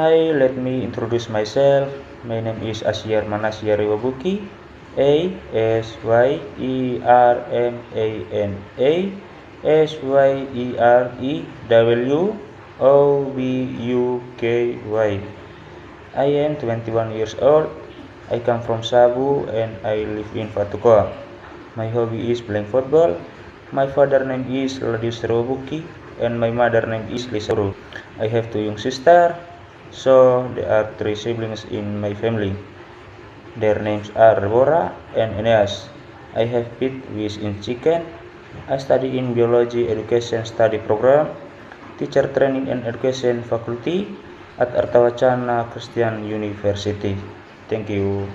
Hi, let me introduce myself. My name is Asyar Manasya Rewabuki. Asyermanasyrewabuky. I am 21 years old. I come from Sabu and I live in Fatukoa. My hobby is playing football. My father name is Ladius Rewabuki and my mother name is Lisa Uru. I have two young sisters, so there are three siblings in my family. Their names are Deborah and Eneas. I have pet fish in chicken. I study in biology education study program, teacher training and education faculty at Artawacana Christian University. Thank you.